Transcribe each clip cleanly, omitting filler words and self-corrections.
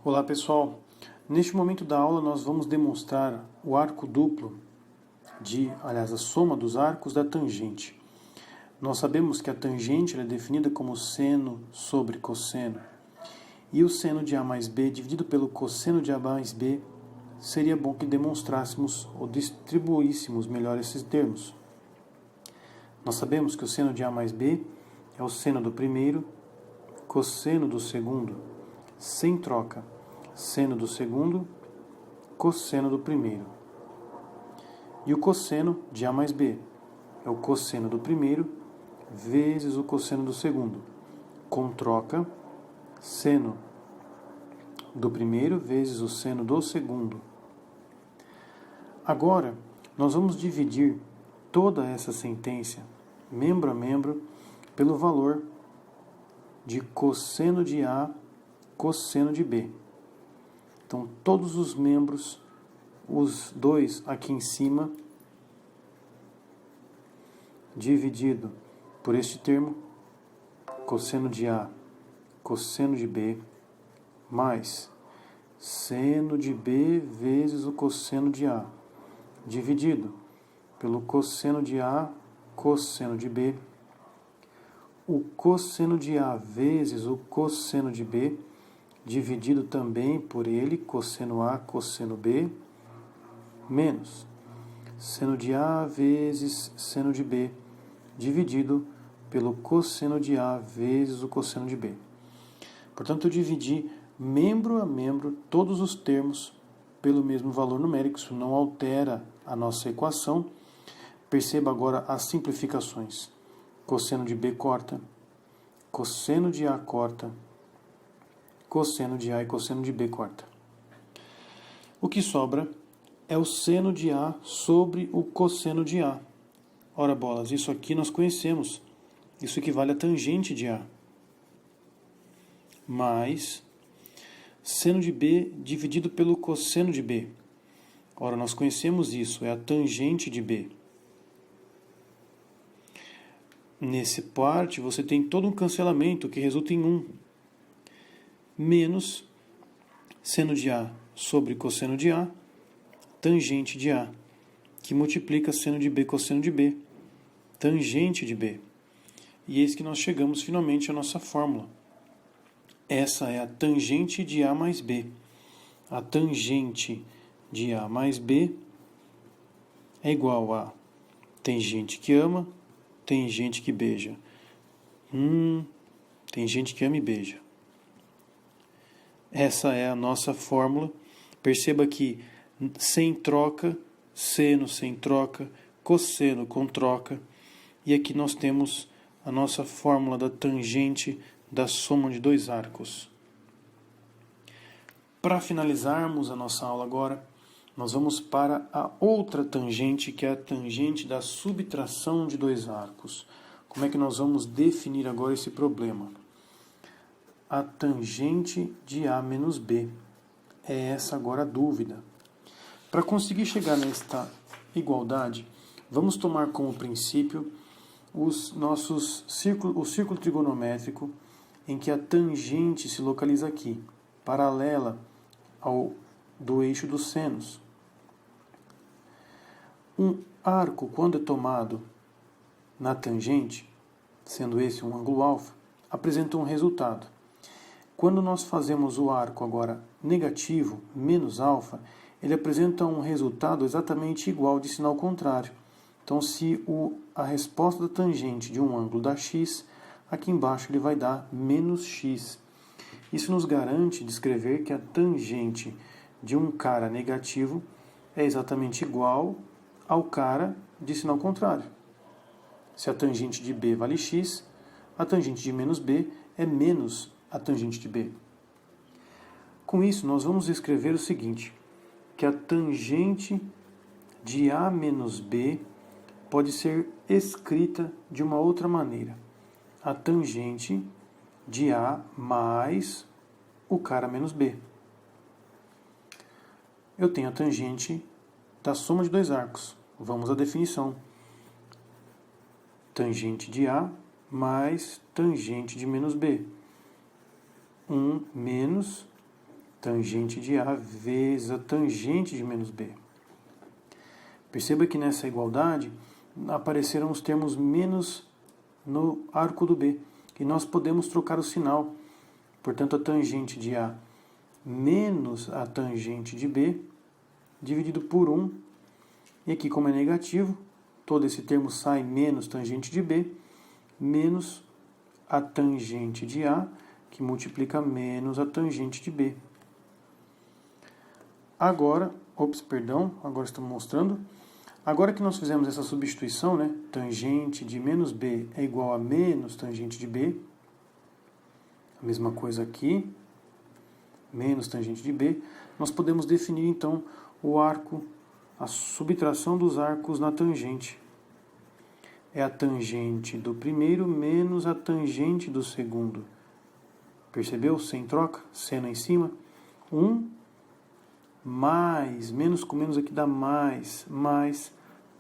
Olá pessoal, neste momento da aula nós vamos demonstrar o arco duplo a soma dos arcos da tangente. Nós sabemos que a tangente é definida como seno sobre cosseno, e o seno de A mais B dividido pelo cosseno de A mais B, seria bom que demonstrássemos ou distribuíssemos melhor esses termos. Nós sabemos que o seno de A mais B é o seno do primeiro, cosseno do segundo, sem troca, seno do segundo, cosseno do primeiro. E o cosseno de A mais B é o cosseno do primeiro vezes o cosseno do segundo, com troca, seno do primeiro vezes o seno do segundo. Agora, nós vamos dividir toda essa sentença, membro a membro, pelo valor de cosseno de A, cosseno de B. Então, todos os membros, os dois aqui em cima, dividido por este termo, cosseno de A, cosseno de B, mais seno de B vezes o cosseno de A, dividido pelo cosseno de A, cosseno de B, o cosseno de A vezes o cosseno de B, dividido também por ele, cosseno A, cosseno B, menos seno de A vezes seno de B, dividido pelo cosseno de A vezes o cosseno de B. Portanto, eu dividi membro a membro todos os termos pelo mesmo valor numérico, isso não altera a nossa equação. Perceba agora as simplificações. Cosseno de B corta, cosseno de A corta, cosseno de A e cosseno de B corta. O que sobra é o seno de A sobre o cosseno de A. Ora bolas, isso aqui nós conhecemos. Isso equivale a tangente de A. Mais seno de B dividido pelo cosseno de B. Ora, nós conhecemos isso, é a tangente de B. Nesse parte, você tem todo um cancelamento que resulta em 1. Menos seno de A sobre cosseno de A, tangente de A, que multiplica seno de B cosseno de B, tangente de B. E eis que nós chegamos finalmente à nossa fórmula. Essa é a tangente de A mais B. A tangente de A mais B é igual a tem gente que ama, tem gente que beija. Tem gente que ama e beija. Essa é a nossa fórmula. Perceba que sem troca, seno sem troca, cosseno com troca. E aqui nós temos a nossa fórmula da tangente da soma de dois arcos. Para finalizarmos a nossa aula agora, nós vamos para a outra tangente, que é a tangente da subtração de dois arcos. Como é que nós vamos definir agora esse problema? A tangente de A menos B. É essa agora a dúvida. Para conseguir chegar nesta igualdade, vamos tomar como princípio o círculo trigonométrico em que a tangente se localiza aqui, paralela ao do eixo dos senos. Um arco, quando é tomado na tangente, sendo esse um ângulo alfa, apresenta um resultado. Quando nós fazemos o arco agora negativo, menos alfa, ele apresenta um resultado exatamente igual de sinal contrário. Então, se a resposta da tangente de um ângulo dá x, aqui embaixo ele vai dar menos x. Isso nos garante descrever que a tangente de um cara negativo é exatamente igual ao cara de sinal contrário. Se a tangente de B vale x, a tangente de menos B é menos a tangente de B. Com isso, nós vamos escrever o seguinte, que a tangente de A menos B pode ser escrita de uma outra maneira. A tangente de A mais o cara menos B. Eu tenho a tangente da soma de dois arcos. Vamos à definição. Tangente de A mais tangente de menos B. 1 menos tangente de A vezes a tangente de menos B. Perceba que nessa igualdade apareceram os termos menos no arco do B, e nós podemos trocar o sinal. Portanto, a tangente de A menos a tangente de B, dividido por 1, e aqui como é negativo, todo esse termo sai menos tangente de B, menos a tangente de A, que multiplica menos a tangente de B. Agora estamos mostrando. Agora que nós fizemos essa substituição, né, tangente de menos B é igual a menos tangente de B, a mesma coisa aqui, menos tangente de B, nós podemos definir então o arco, a subtração dos arcos na tangente. É a tangente do primeiro menos a tangente do segundo. Percebeu? Sem troca, seno em cima. 1 mais, menos com menos aqui dá mais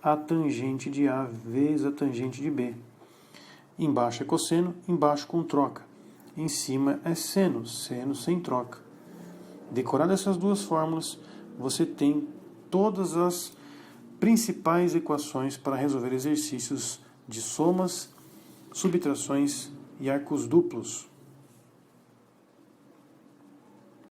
a tangente de A vezes a tangente de B. Embaixo é cosseno, embaixo com troca. Em cima é seno sem troca. Decorado essas duas fórmulas, você tem todas as principais equações para resolver exercícios de somas, subtrações e arcos duplos.